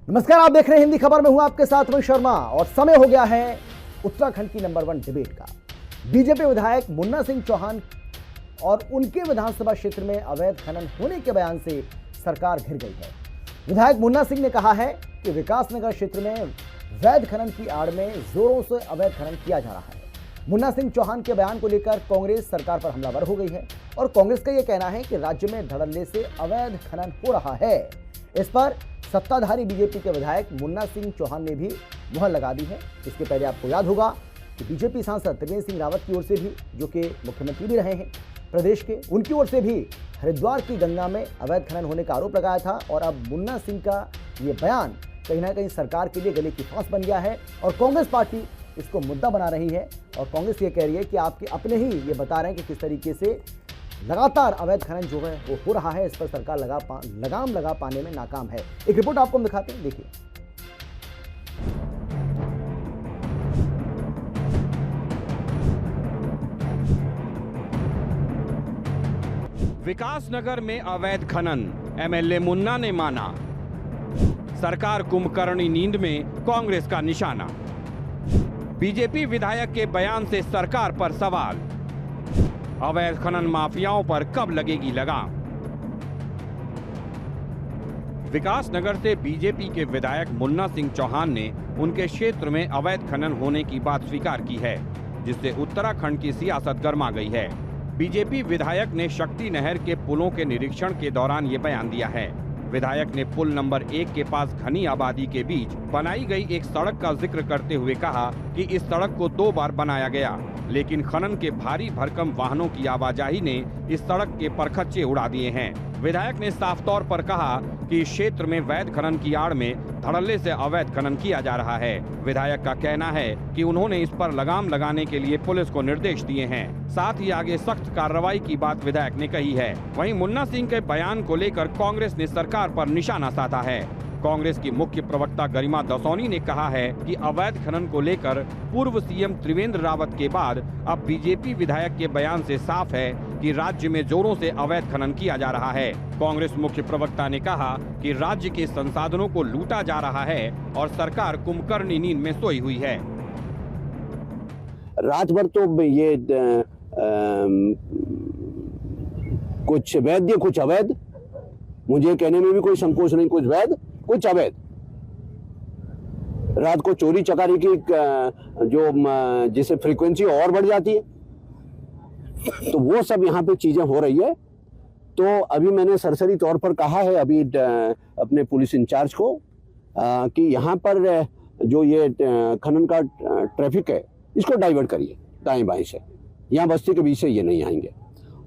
नमस्कार, आप देख रहे हैं हिंदी खबर में हूं आपके साथ रोहित शर्मा और समय हो गया है उत्तराखंड की नंबर 1 डिबेट का। बीजेपी विधायक मुन्ना सिंह चौहान और उनके विधानसभा क्षेत्र में अवैध खनन होने के बयान से सरकार घिर गई है। विधायक मुन्ना सिंह ने कहा है कि विकासनगर क्षेत्र में वैध खनन की आड़ में जोरों से अवैध खनन किया जा रहा है। मुन्ना सिंह चौहान के बयान को लेकर कांग्रेस सरकार पर हमलावर हो गई है और कांग्रेस का यह कहना है कि राज्य में धड़ल्ले से अवैध खनन हो रहा है। इस पर सत्ताधारी बीजेपी के विधायक मुन्ना सिंह चौहान ने भी मुहर लगा दी है। इसके पहले आपको याद होगा कि बीजेपी सांसद त्रिवेंद्र सिंह रावत की ओर से भी, जो कि मुख्यमंत्री भी रहे हैं प्रदेश के, उनकी ओर से भी हरिद्वार की गंगा में अवैध खनन होने का आरोप लगाया था। और अब मुन्ना सिंह का ये बयान कहीं ना कहीं सरकार के लिए गले की फांस बन गया है और कांग्रेस पार्टी इसको मुद्दा बना रही है। और कांग्रेस ये कह रही है कि आपके अपने ही ये बता रहे हैं कि किस तरीके से लगातार अवैध खनन जो है वो हो रहा है। इस पर सरकार लगाम लगा पाने में नाकाम है। एक रिपोर्ट आपको हम दिखाते हैं, देखिए। विकासनगर में अवैध खनन, एमएलए मुन्ना ने माना। सरकार कुंभकर्णी नींद में, कांग्रेस का निशाना। बीजेपी विधायक के बयान से सरकार पर सवाल। अवैध खनन माफियाओं पर कब लगेगी लगाम? विकासनगर से बीजेपी के विधायक मुन्ना सिंह चौहान ने उनके क्षेत्र में अवैध खनन होने की बात स्वीकार की है, जिससे उत्तराखंड की सियासत गर्मा गई है। बीजेपी विधायक ने शक्ति नहर के पुलों के निरीक्षण के दौरान ये बयान दिया है। विधायक ने पुल नंबर 1 के पास घनी आबादी के बीच बनाई गई एक सड़क का जिक्र करते हुए कहा कि इस सड़क को 2 बार बनाया गया, लेकिन खनन के भारी भरकम वाहनों की आवाजाही ने इस सड़क के परखच्चे उड़ा दिए हैं। विधायक ने साफ तौर पर कहा कि इस क्षेत्र में वैध खनन की आड़ में धड़ल्ले से अवैध खनन किया जा रहा है। विधायक का कहना है कि उन्होंने इस पर लगाम लगाने के लिए पुलिस को निर्देश दिए हैं। साथ ही आगे सख्त कार्रवाई की बात विधायक ने कही है। वहीं मुन्ना सिंह के बयान को लेकर कांग्रेस ने सरकार पर निशाना साधा है। कांग्रेस की मुख्य प्रवक्ता गरिमा दसौनी ने कहा है कि अवैध खनन को लेकर पूर्व सीएम त्रिवेंद्र रावत के बाद अब बीजेपी विधायक के बयान से साफ है कि राज्य में जोरों से अवैध खनन किया जा रहा है। कांग्रेस मुख्य प्रवक्ता ने कहा कि राज्य के संसाधनों को लूटा जा रहा है और सरकार कुंभकर्णी नींद में सोई हुई है। रात भर तो ये कुछ वैध कुछ अवैध, मुझे कहने में भी कोई संकोच नहीं, कुछ वैध कुछ अवैध। रात को चोरी चकारी की जो जिससे फ्रीक्वेंसी और बढ़ जाती है, तो वो सब यहाँ पे चीजें हो रही है। तो अभी मैंने सरसरी तौर पर कहा है अभी अपने पुलिस इंचार्ज को कि यहाँ पर जो ये खनन का ट्रैफिक है इसको डाइवर्ट करिए दाएं बाएं से, यहाँ बस्ती के बीच से ये नहीं आएंगे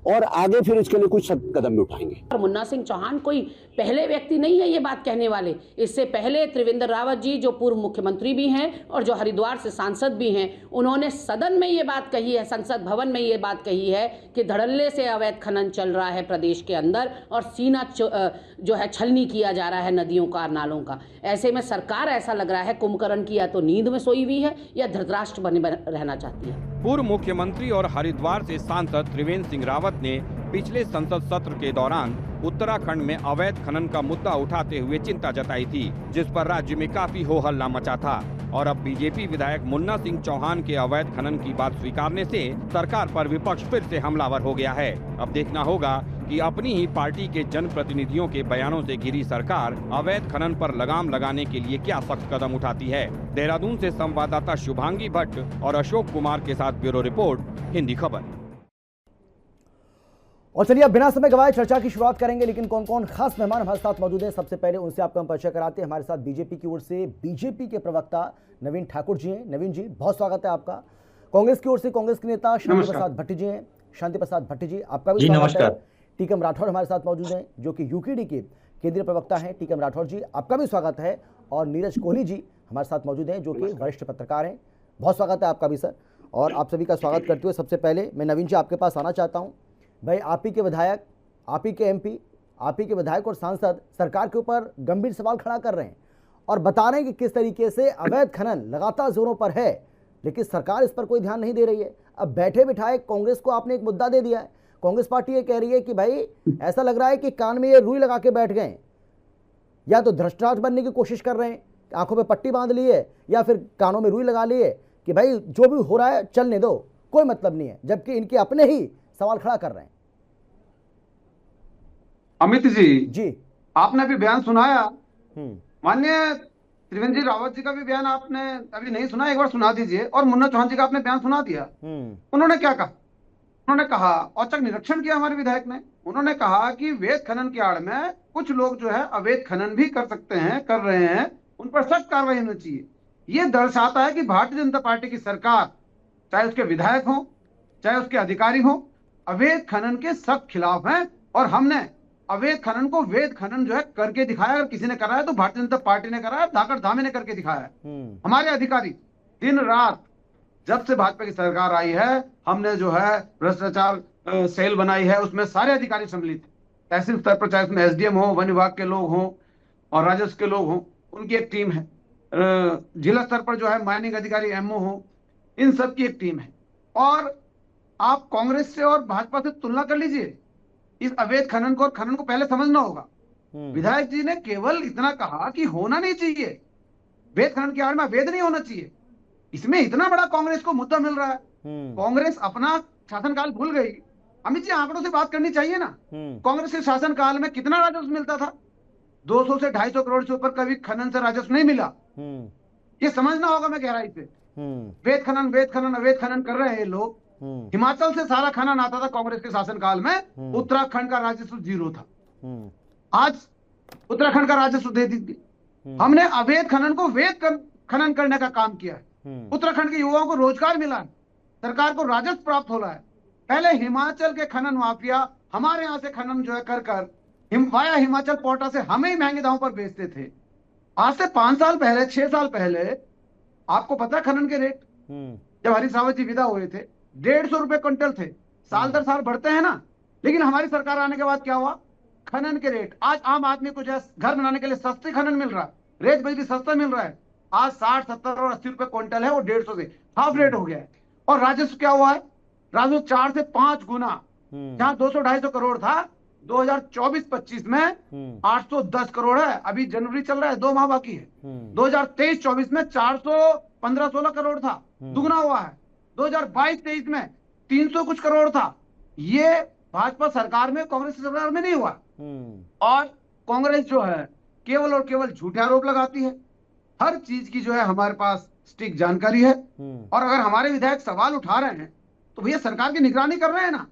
और आगे फिर इसके लिए कुछ कदम भी उठाएंगे। मुन्ना सिंह चौहान कोई पहले व्यक्ति नहीं है ये बात कहने वाले। इससे पहले त्रिवेंद्र रावत जी, जो पूर्व मुख्यमंत्री भी हैं और जो हरिद्वार से सांसद भी हैं, उन्होंने सदन में ये बात कही है, संसद भवन में ये बात कही है कि धड़ल्ले से अवैध खनन चल रहा है प्रदेश के अंदर और सीना जो है छलनी किया जा रहा है नदियों का, नालों का। ऐसे में सरकार, ऐसा लग रहा है, कुंभकर्ण की या तो नींद में सोई हुई है या धृतराष्ट्र बने रहना चाहती है। पूर्व मुख्यमंत्री और हरिद्वार से सांसद त्रिवेंद्र सिंह रावत ने पिछले संसद सत्र के दौरान उत्तराखंड में अवैध खनन का मुद्दा उठाते हुए चिंता जताई थी, जिस पर राज्य में काफी हो हल्ला मचा था। और अब बीजेपी विधायक मुन्ना सिंह चौहान के अवैध खनन की बात स्वीकारने से सरकार पर विपक्ष फिर से हमलावर हो गया है। अब देखना होगा कि अपनी ही पार्टी के जनप्रतिनिधियों के बयानों से घिरी सरकार अवैध खनन पर लगाम लगाने के लिए क्या सख्त कदम उठाती है। देहरादून से संवाददाता शुभांगी भट्ट और अशोक कुमार के साथ ब्यूरो रिपोर्ट, हिंदी खबर। और चलिए अब बिना समय गवाए चर्चा की शुरुआत करेंगे, लेकिन कौन कौन खास मेहमान हमारे साथ मौजूद हैं सबसे पहले उनसे आपका हम परिचय कराते हैं। हमारे साथ बीजेपी की ओर से बीजेपी के प्रवक्ता नवीन ठाकुर जी हैं। नवीन जी, बहुत स्वागत है आपका। कांग्रेस की ओर से कांग्रेस के नेता शांति प्रसाद भट्टी जी हैं। शांति प्रसाद भट्टी जी, आपका भी स्वागत है। टीकम राठौर हमारे साथ मौजूद हैं, जो कि यूकेडी के केंद्रीय प्रवक्ता हैं। टीकम राठौर जी, आपका भी स्वागत है। और नीरज कोहली जी हमारे साथ मौजूद हैं, जो कि वरिष्ठ पत्रकार हैं। बहुत स्वागत है आपका भी सर। और आप सभी का स्वागत करते हुए सबसे पहले मैं नवीन जी आपके पास आना चाहता हूँ। भाई, आप ही के विधायक, आप ही के एमपी, आप ही के विधायक और सांसद सरकार के ऊपर गंभीर सवाल खड़ा कर रहे हैं और बता रहे हैं कि किस तरीके से अवैध खनन लगातार जोरों पर है, लेकिन सरकार इस पर कोई ध्यान नहीं दे रही है। अब बैठे बिठाए कांग्रेस को आपने एक मुद्दा दे दिया है। कांग्रेस पार्टी ये कह रही है कि भाई ऐसा लग रहा है कि कान में ये रुई लगा के बैठ गए। या तो भ्रष्टाचार बनने की कोशिश कर रहे हैं, आंखों पे पट्टी बांध ली है, या फिर कानों में रुई लगा ली है कि भाई जो भी हो रहा है चलने दो, कोई मतलब नहीं है, जबकि इनके अपने ही सवाल खड़ा कर रहे हैं। अमित जी जी। आपने अभी बयान सुनाया, माननीय त्रिवेंद्र रावत जी का भी बयान आपने अभी नहीं सुना, एक बार सुना दीजिए। और मुन्ना चौहान जी का आपने बयान सुना दिया। उन्होंने क्या कहा? उन्होंने कहा, औचक निरीक्षण किया हमारे विधायक ने। उन्होंने कहा कि वेद खनन की आड़ में कुछ लोग जो है अवैध खनन भी कर सकते हैं, कर रहे हैं, उन पर सख्त कार्रवाई होनी चाहिए। ये दर्शाता है कि भारतीय जनता पार्टी की सरकार, चाहे उसके विधायक हो चाहे उसके अधिकारी हो, अवैध खनन के सख्त खिलाफ हैं। और हमने अवैध खनन को वेद खनन जो है करके दिखाया। अगर किसी ने करा है तो भारतीय जनता पार्टी ने करा है, धाकड़ धामे ने करके दिखाया है। हमारे अधिकारी दिन रात, जब से भाजपा की सरकार आई है, हमने जो है भ्रष्टाचार सेल बनाई है, उसमें सारे अधिकारी सम्मिलित हैं। तहसील स्तर पर चाहे उसमें एसडीएम हो, वन विभाग के लोग हों और राजस्व के लोग हों, उनकी एक टीम है। जिला स्तर पर जो है माइनिंग अधिकारी एमओ हो, इन सब की एक टीम है। और आप कांग्रेस से और भाजपा से तुलना कर लीजिए इस अवैध खनन को, और खनन को पहले समझना होगा। विधायक जी ने केवल इतना कहा कि होना नहीं चाहिए, वेद खनन की आड़ में वेद नहीं होना चाहिए। इसमें इतना बड़ा कांग्रेस को मुद्दा मिल रहा है। कांग्रेस अपना शासनकाल भूल गई। अमित जी, आंकड़ों से बात करनी चाहिए ना। कांग्रेस के शासनकाल में कितना राजस्व मिलता था? 200 से 250 करोड़ से ऊपर कभी खनन से राजस्व नहीं मिला। ये समझना होगा मैं गहराई से। वेद खनन अवैध खनन कर रहे हैं ये लोग। हिमाचल से सारा खनन आता था कांग्रेस के शासनकाल में, उत्तराखंड का राजस्व 0 था। आज उत्तराखंड का राजस्व दे दीजिए। हमने अवैध खनन को वेद खनन करने का काम किया है। उत्तराखंड के युवाओं को रोजगार मिला है, सरकार को राजस्व प्राप्त हो रहा है। पहले हिमाचल के खनन माफिया हमारे यहाँ से खनन जो है कर वाया हिमाचल पोर्टा से हमें ही महंगे दामों पर बेचते थे। आज से 5 साल पहले, 6 साल पहले, आपको पता है खनन के रेट, जब हरीश रावत जी विदा हुए थे 150 रुपए क्विंटल थे। साल दर साल बढ़ते हैं ना। लेकिन हमारी सरकार आने के बाद क्या हुआ? खनन के रेट आज आम आदमी को जो है घर बनाने के लिए सस्ती खनन मिल रहा है, रेत बिजली सस्ता मिल रहा है। आज 60, 70 और 80 रुपए क्विंटल है, वो 150 से हाफ रेट हो गया है। और राजस्व क्या हुआ है? राजस्व 4 से 5 गुना, जहां 200-250 करोड़ था 2024-25 में 810 करोड़ है। अभी जनवरी चल रहा है, 2 माह बाकी है। 2023-24 में 415-16 करोड़ था, दुगना हुआ है। 2022-23 में 300 कुछ करोड़ था। ये भाजपा सरकार में, कांग्रेस की सरकार में नहीं हुआ। और कांग्रेस जो है केवल और केवल झूठे आरोप लगाती है। हर चीज की जो है हमारे पास सटीक जानकारी है। और अगर हमारे विधायक सवाल उठा रहे हैं तो भैया सरकार की निगरानी कर रहे हैं ना,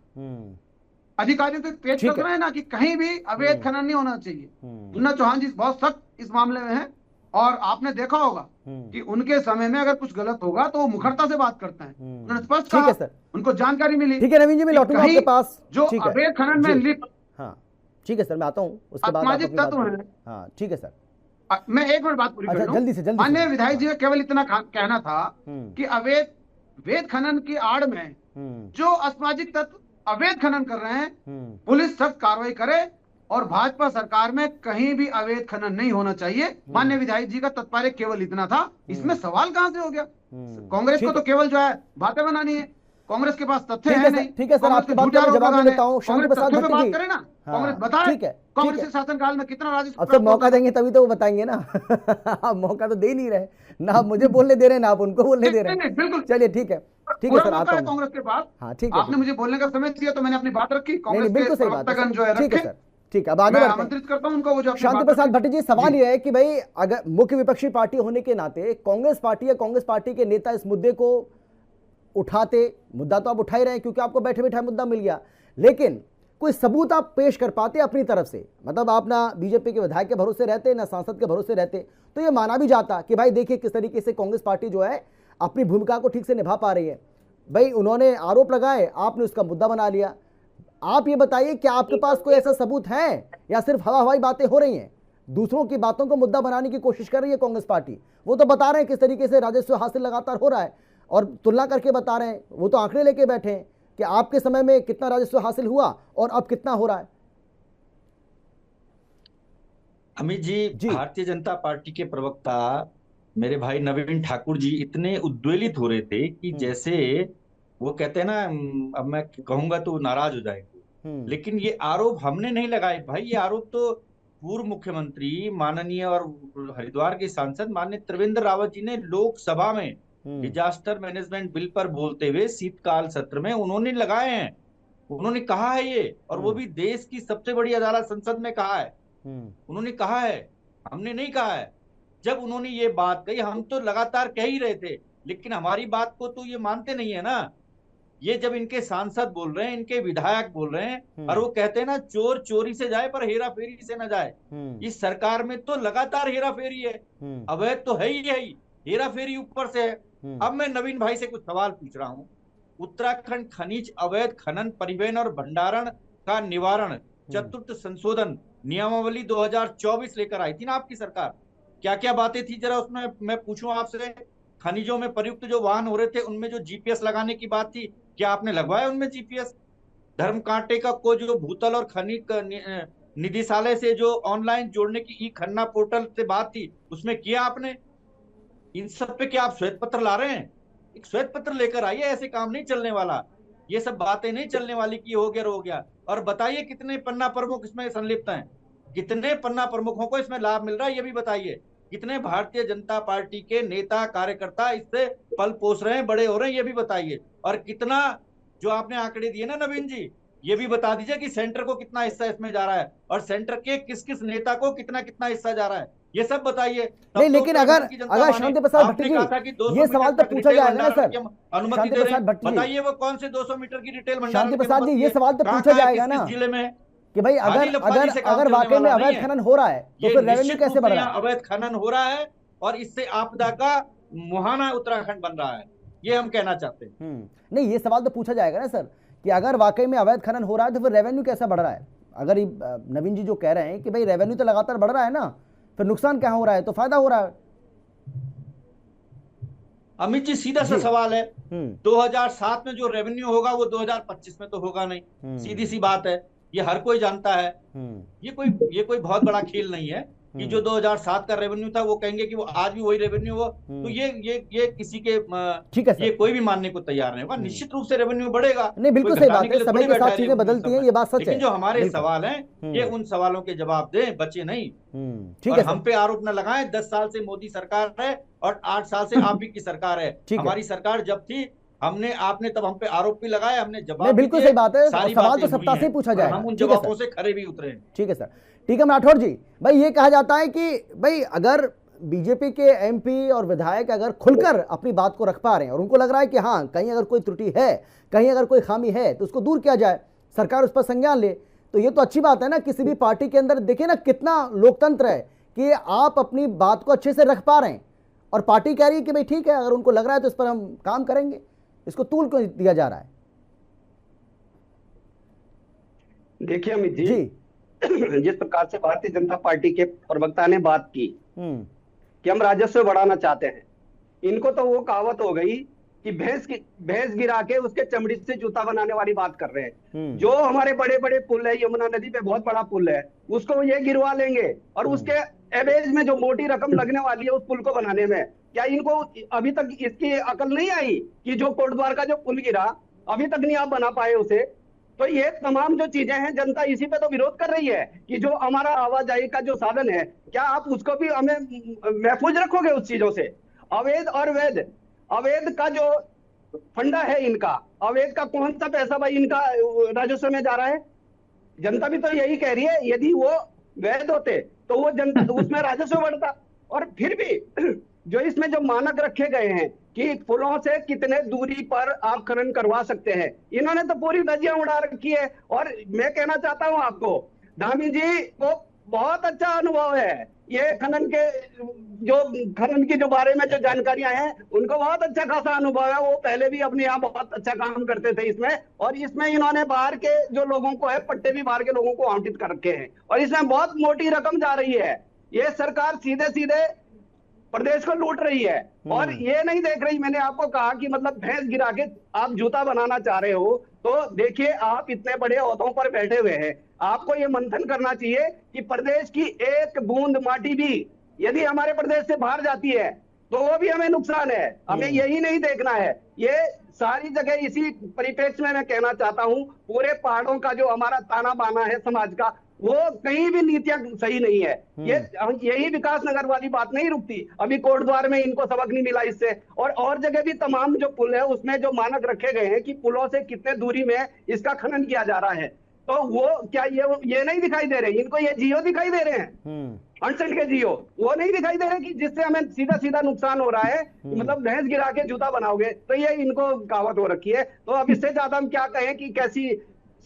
अधिकारियों को पेश कर रहे हैं ना कि कहीं भी अवैध खनन नहीं होना चाहिए। मुन्ना चौहान जी बहुत सख्त इस मामले में हैं। और आपने देखा होगा कि उनके समय में अगर कुछ गलत होगा तो वो मुखरता से बात करते हैं। उन्होंने स्पष्ट कहा, सर उनको जानकारी मिली। ठीक है नवीन जी, मैं लौटूंगा आपके पास। जो अवैध खनन में लिप्त, हाँ ठीक है सर, मैं आता हूँ उसके बाद सामाजिक तत्व है। हाँ ठीक है सर, मैं एक मिनट बात पूरी कर लूं। जल्दी से जल्दी। माननीय विधायक जी का केवल इतना कहना था कि अवैध खनन की आड़ में जो असामाजिक तत्व अवैध खनन कर रहे हैं, पुलिस सख्त कार्रवाई करे और भाजपा सरकार में कहीं भी अवैध खनन नहीं होना चाहिए। माननीय विधायक जी का तात्पर्य केवल इतना था। इसमें सवाल कहां से हो गया? कांग्रेस को तो केवल जो है बातें बनानी है, कांग्रेस के पास तथ्य है नहीं। ठीक है सर, आपकी बात का जवाब देता हूं। शांति प्रसाद भट्टी जी, बात करें ना, कांग्रेस बताए कांग्रेस के शासनकाल में कितना राजस्व। अब सर मौका देंगे तभी तो वो बताएंगे ना। आप मौका तो दे नहीं रहे ना, आप मुझे बोलने दे रहे हैं ना आप उनको बोलने दे रहे हैं। बिल्कुल, चलिए ठीक है, ठीक है सर, आता हूं। कांग्रेस के पास, हाँ ठीक है, आपने मुझे बोलने का समय दिया तो मैंने अपनी बात रखी। कांग्रेस बिल्कुल सही बात है, ठीक है सर, ठीक है। अब आगे आमंत्रित करता हूं उनको। वो जो शांति प्रसाद भट्टी जी, सवाल यह है कि भाई अगर मुख्य विपक्षी पार्टी होने के नाते कांग्रेस पार्टी या कांग्रेस पार्टी के नेता इस मुद्दे को उठाते, मुद्दा तो आप उठा ही रहे हैं क्योंकि आपको बैठे बैठे मुद्दा मिल गया, लेकिन कोई सबूत आप पेश कर पाते अपनी तरफ से? मतलब आप ना बीजेपी के विधायक के भरोसे रहते ना सांसद के भरोसे रहते, तो ये माना भी जाता कि भाई देखिए किस तरीके से कांग्रेस पार्टी जो है अपनी भूमिका को ठीक से निभा पा रही है। भाई उन्होंने आरोप लगाए, आपने उसका मुद्दा बना लिया। आप ये बताइए क्या आपके पास कोई ऐसा सबूत है या सिर्फ हवा हवाई बातें हो रही हैं? दूसरों की बातों को मुद्दा बनाने की कोशिश कर रही है कांग्रेस पार्टी। वो तो बता रहे हैं किस तरीके से राजस्व हासिल लगातार हो रहा है और तुलना करके बता रहे हैं, वो तो आंकड़े लेके बैठे हैं कि आपके समय में कितना राजस्व हासिल हुआ और अब कितना हो रहा है। अमित जी, भारतीय जनता पार्टी के प्रवक्ता मेरे भाई नवीन ठाकुर जी इतने उद्वेलित हो रहे थे कि जैसे वो कहते हैं ना, अब मैं कहूंगा तो नाराज हो जाएंगे। लेकिन ये आरोप हमने नहीं लगाए भाई, ये आरोप तो पूर्व मुख्यमंत्री माननीय और हरिद्वार के सांसद माननीय त्रिवेंद्र रावत जी ने लोकसभा में डिजास्टर मैनेजमेंट बिल पर बोलते हुए शीतकाल सत्र में उन्होंने लगाए हैं, उन्होंने कहा है ये, और वो भी देश की सबसे बड़ी अदालत संसद में कहा है, उन्होंने कहा है, हमने नहीं कहा है। जब उन्होंने ये बात कही, हम तो लगातार कह ही रहे थे, लेकिन हमारी बात को तो ये मानते नहीं है ना। ये जब इनके सांसद बोल रहे हैं, इनके विधायक बोल रहे हैं, और वो कहते हैं ना चोर चोरी से जाए पर हेरा फेरी से न जाए। इस सरकार में तो लगातार हेरा फेरी है, अवैध तो है ही, हेरा फेरी ऊपर से है। अब मैं नवीन भाई से कुछ सवाल पूछ रहा हूँ। उत्तराखंड खनिज अवैध खनन, परिवहन और भंडारण का निवारण चतुर्थ संशोधन नियमावली 2024 लेकर आई थी ना आपकी सरकार। क्या क्या बातें थी जरा उसमें मैं पूछूं आपसे। खनिजों में प्रयुक्त जो वाहन हो रहे थे उनमें जो जीपीएस लगाने की बात थी, क्या आपने लगवाया उनमें जीपीएस? धर्म कांटे का को जो भूतल और खनिज निदेशालय से जो ऑनलाइन जोड़ने की ई खन्ना पोर्टल से बात थी, उसमें किया आपने? इन सब पे क्या आप श्वेत पत्र ला रहे हैं? एक श्वेत पत्र लेकर आइए, ऐसे काम नहीं चलने वाला, ये सब बातें नहीं चलने वाली कि हो गया। और बताइए कितने पन्ना प्रमुख इसमें संलिप्त हैं, कितने पन्ना प्रमुखों को इसमें लाभ मिल रहा है, ये भी बताइए। कितने भारतीय जनता पार्टी के नेता कार्यकर्ता इससे पल पोस रहे हैं, बड़े हो रहे हैं, ये भी बताइए। और कितना जो आपने आंकड़े दिए ना नवीन जी, ये भी बता दीजिए कि सेंटर को कितना हिस्सा इसमें जा रहा है और सेंटर के किस किस नेता को कितना कितना हिस्सा जा रहा है, ये सब बताइए। नहीं, लेकिन अगर शांति प्रसाद भट्टी जी, ये सवाल तो पूछा जाएगा ना सर, अनुमति दे रहे हैं, बताइए वो कौन से 200 मीटर की डिटेल भंडारण? शांति प्रसाद जी, ये सवाल तो पूछा जाएगा ना जिले में कि भाई अगर वाकई में अवैध खनन हो रहा है तो फिर रेवेन्यू कैसे बढ़ रहा है? अवैध खनन हो रहा है और इससे आपदा का मुहाना उत्तराखंड बन रहा है, ये हम कहना चाहते हैं। नहीं, ये सवाल तो पूछा जाएगा ना सर कि अगर वाकई में अवैध खनन हो रहा है तो फिर रेवेन्यू कैसा बढ़ रहा है? अगर नवीन जी जो कह रहे हैं कि भाई रेवेन्यू तो लगातार बढ़ रहा है ना, फिर नुकसान क्या हो रहा है? तो फायदा हो रहा है। अमित जी, सीधा सा सवाल है, 2007 में जो रेवेन्यू होगा वो 2025 में तो होगा नहीं, सीधी सी बात है, ये हर कोई जानता है। ये कोई बहुत बड़ा खेल नहीं है कि जो 2007 का रेवेन्यू था वो कहेंगे कि वो आज भी वही रेवेन्यू हो, तो ये किसी के ये कोई भी मानने को तैयार नहीं होगा। निश्चित रूप से रेवेन्यू बढ़ेगा, नहीं बिल्कुल सही बात है, समय के साथ चीजें बदलती हैं, ये बात सच है। लेकिन जो हमारे सवाल हैं ये उन सवालों के जवाब दें, बचे नहीं। ठीक है, हम पे आरोप न लगाएं। 10 साल से मोदी सरकार है और 8 साल से आप ही की सरकार है। हमारी सरकार जब थी आपने तब हम पे आरोप भी लगाए, हमने जवाब बिल्कुल सही बात है, सवाल तो सत्ता से पूछा जाएगा, हम उन जवाबों से खरे भी उतरे। ठीक है सर, ठीक है राठौर जी। भाई ये कहा जाता है कि भाई अगर बीजेपी के एमपी और विधायक अगर खुलकर अपनी बात को रख पा रहे हैं और उनको लग रहा है कि हाँ कहीं अगर कोई त्रुटि है, कहीं अगर कोई खामी है तो उसको दूर किया जाए, सरकार उस पर संज्ञान ले, तो ये तो अच्छी बात है ना। किसी भी पार्टी के अंदर देखिए ना कितना लोकतंत्र है कि आप अपनी बात को अच्छे से रख पा रहे हैं और पार्टी कह रही है कि भाई ठीक है, अगर उनको लग रहा है तो इस पर हम काम करेंगे। इसको तूल क्यों दिया जा रहा है? देखिए अमित जी, जिस प्रकार से भारतीय जनता पार्टी के प्रवक्ता ने बात की कि हम राजस्व बढ़ाना चाहते हैं, इनको तो वो कहावत हो गई कि भैंस गिरा के उसके चमड़ी से जूता बनाने वाली बात कर रहे हैं। जो हमारे बड़े बड़े पुल है, यमुना नदी पे बहुत बड़ा पुल है, उसको ये गिरवा लेंगे और उसके एवरेज में जो मोटी रकम लगने वाली है उस पुल को बनाने में, क्या इनको अभी तक इसकी अकल नहीं आई कि जो कोटद्वार का जो पुल गिरा अभी तक नहीं आप बना पाए उसे? तो ये तमाम जो चीजें हैं, जनता इसी पे तो विरोध कर रही है कि जो हमारा आवाजाही का जो साधन है, क्या आप उसको भी हमें महफूज रखोगे उस चीजों से? अवैध और वैध, अवैध का जो फंडा है इनका, अवैध का कौन सा पैसा भाई इनका राजस्व में जा रहा है? जनता भी तो यही कह रही है, यदि वो वैध होते तो वो जनता उसमें राजस्व बढ़ता। और फिर भी जो इसमें जो मानक रखे गए हैं कि पुलों से कितने दूरी पर आप खनन करवा सकते हैं, इन्होंने तो पूरी धज्जियां उड़ा रखी है। और मैं कहना चाहता हूं आपको, धामी जी को बहुत अच्छा अनुभव है ये खनन की जो बारे में जो जानकारियां हैं, उनको बहुत अच्छा खासा अनुभव है। वो पहले भी अपने यहाँ बहुत अच्छा काम करते थे इसमें, और इसमें इन्होंने बाहर के जो लोगों को है, पट्टे भी बाहर के लोगों को आवंटित कर रखे हैं और इसमें बहुत मोटी रकम जा रही है। ये सरकार सीधे सीधे प्रदेश को लूट रही है और ये नहीं देख रही। मैंने आपको कहा कि मतलब भैंस गिरा के आप जूता बनाना चाह रहे हो, तो देखिए आप इतने बड़े ओहदों पर बैठे हुए हैं, आपको ये मंथन करना चाहिए कि प्रदेश की एक बूंद माटी भी यदि हमारे प्रदेश से बाहर जाती है तो वो भी हमें नुकसान है। हमें यही नहीं देखना है। ये सारी जगह इसी परिप्रेक्ष्य में मैं कहना चाहता हूं, पूरे पहाड़ों का जो हमारा ताना बाना है समाज का, वो कहीं भी नीतियां सही नहीं है। यही विकास नगर वाली बात नहीं रुकती। अभी कोटद्वार में इनको सबक नहीं मिला इससे, और जगह भी तमाम जो पुल है उसमें जो मानक रखे गए हैं कि पुलों से कितने दूरी में इसका खनन किया जा रहा है, तो वो क्या ये नहीं दिखाई दे रहे? इनको ये जियो दिखाई दे रहे हैं, अनसेंट के जियो वो नहीं दिखाई दे रहे कि जिससे हमें सीधा सीधा नुकसान हो रहा है। मतलब भैंस गिरा के जूता बनाओगे, तो ये इनको कहावत हो रखी है। तो अब इससे ज्यादा हम क्या कहें कि कैसी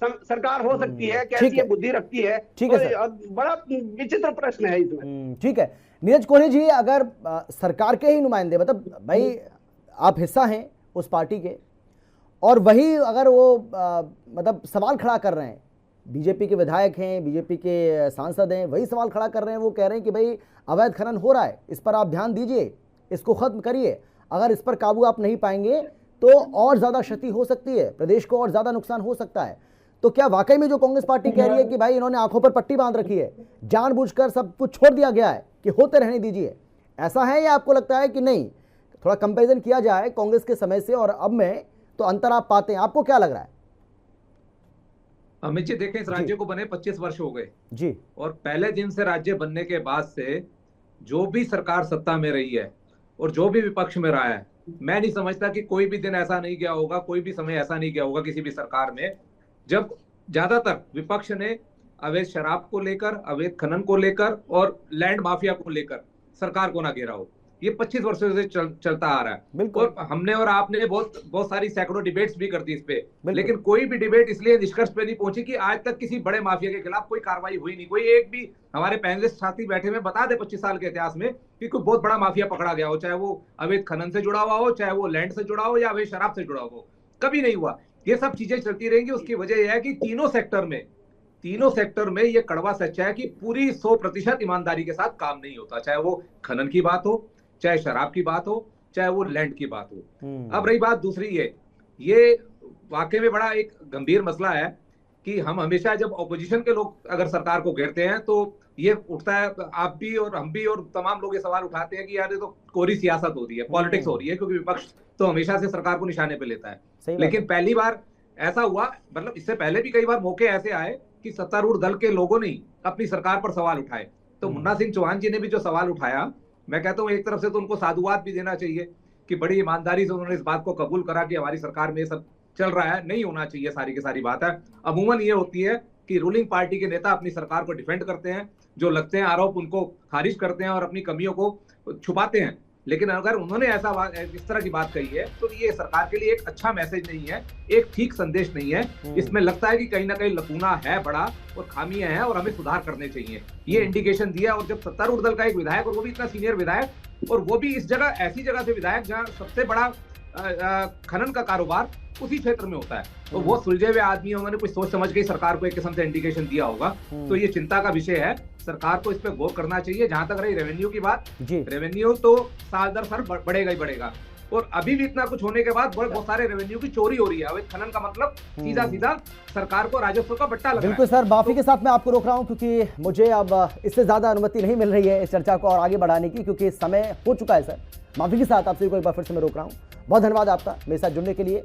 सरकार हो सकती है, कैसी ये बुद्धि रखती है। ठीक है तो बड़ा विचित्र प्रश्न है इसमें। ठीक है नीरज कोहली जी, अगर सरकार के ही नुमाइंदे, मतलब भाई आप हिस्सा हैं उस पार्टी के, और वही अगर वो मतलब सवाल खड़ा कर रहे हैं, बीजेपी के विधायक हैं, बीजेपी के सांसद हैं, वही सवाल खड़ा कर रहे हैं, वो कह रहे हैं कि भाई अवैध खनन हो रहा है, इस पर आप ध्यान दीजिए, इसको खत्म करिए, अगर इस पर काबू आप नहीं पाएंगे तो और ज़्यादा क्षति हो सकती है, प्रदेश को और ज़्यादा नुकसान हो सकता है। तो क्या वाकई में जो कांग्रेस पार्टी कह रही है कि भाई इन्होंने आंखों पर पट्टी बांध रखी है, जानबूझकर सब कुछ छोड़ दिया गया है कि होते रहने दीजिए, ऐसा है या आपको लगता है कि नहीं, थोड़ा कंपैरिजन किया जाए कांग्रेस के समय से और अब में, तो अंतर आप पाते हैं? आपको क्या लग रहा है? अमित जी देखें, इस राज्य को बने 25 वर्ष हो गए जी, और पहले दिन से राज्य बनने के बाद से जो भी सरकार सत्ता में रही है और जो भी विपक्ष में रहा है, मैं नहीं समझता कि कोई भी दिन ऐसा नहीं गया होगा, कोई भी समय ऐसा नहीं गया होगा किसी भी सरकार में जब ज्यादातर विपक्ष ने अवैध शराब को लेकर, अवैध खनन को लेकर और लैंड माफिया को लेकर सरकार को ना घेरा हो। ये 25 वर्षों से चलता आ रहा है और हमने और आपने बहुत सारी सैकड़ों डिबेट्स भी कर दी इस पे, लेकिन कोई भी डिबेट इसलिए निष्कर्ष पे नहीं पहुंची कि आज तक किसी बड़े माफिया के खिलाफ कोई कार्रवाई हुई नहीं। कोई एक भी हमारे पैनलिस्ट साथी बैठे में बता दे 25 साल के इतिहास में कि कोई बहुत बड़ा माफिया पकड़ा गया हो, चाहे वो अवैध खनन से जुड़ा हुआ हो, चाहे वो लैंड से जुड़ा हो या अवैध शराब से जुड़ा हो, कभी नहीं हुआ। ये सब चीजें चलती रहेंगी। उसकी वजह यह है कि तीनों सेक्टर में ये कड़वा सच्चा है कि पूरी 100% ईमानदारी के साथ काम नहीं होता, चाहे वो खनन की बात हो, चाहे शराब की बात हो, चाहे वो लैंड की बात हो। अब रही बात दूसरी, ये वाकई में बड़ा एक गंभीर मसला है कि हम हमेशा जब ऑपोजिशन के लोग अगर सरकार को घेरते हैं तो ये उठता है, आप भी और हम भी और तमाम लोग ये सवाल उठाते हैं कि यार ये तो कोरी सियासत हो रही है, पॉलिटिक्स हो रही है, क्योंकि विपक्ष तो हमेशा से सरकार को निशाने पे लेता है। लेकिन पहली बार ऐसा हुआ, मतलब इससे पहले भी कई बार मौके ऐसे आए कि सत्तारूढ़ दल के लोगों ने अपनी सरकार पर सवाल उठाए। तो मुन्ना सिंह चौहान जी ने भी जो सवाल उठाया, मैं कहता हूं एक तरफ से तो उनको साधुवाद भी देना चाहिए कि बड़ी ईमानदारी से उन्होंने इस बात को कबूल करा कि हमारी सरकार में ये सब चल रहा है, नहीं होना चाहिए, सारी की सारी बात है। अमूमन ये होती है कि रूलिंग पार्टी के नेता अपनी सरकार को डिफेंड करते हैं, जो लगते हैं आरोप उनको खारिज करते हैं और अपनी कमियों को छुपाते हैं। लेकिन अगर उन्होंने इस तरह की बात कही है तो ये सरकार के लिए एक अच्छा मैसेज नहीं है, एक ठीक संदेश नहीं है। इसमें लगता है कि कहीं ना कहीं लकूना है बड़ा और खामियां हैं और हमें सुधार करने चाहिए, ये इंडिकेशन दिया। और जब सत्तारूढ़ दल का एक विधायक, और वो भी इतना सीनियर विधायक, और वो भी इस जगह, ऐसी जगह से विधायक जहां सबसे बड़ा खनन का कारोबार उसी क्षेत्र में होता है, तो वो सुलझे हुए आदमी, उन्होंने कुछ सोच समझ के सरकार को एक किस्म से इंडिकेशन दिया होगा। तो ये चिंता का विषय है, सरकार को इस पे गौर करना चाहिए। जहां तक रही रेवेन्यू की बात, रेवेन्यू तो साल दर साल बढ़ेगा ही बढ़ेगा, और अभी भी इतना कुछ होने के बाद बहुत सारे रेवेन्यू की चोरी हो रही है। अवैध खनन का मतलब सीधा सीधा सरकार को राजस्व का बट्टा लग रहा है। बिल्कुल सर, माफी के साथ मैं आपको रोक रहा हूं क्योंकि मुझे अब इससे ज्यादा अनुमति नहीं मिल रही है इस चर्चा को और आगे बढ़ाने की, क्योंकि समय हो चुका है सर। माफी के साथ आपसे एक बार फिर से मैं रोक रहा हूं। बहुत धन्यवाद आपका मेरे साथ जुड़ने के लिए।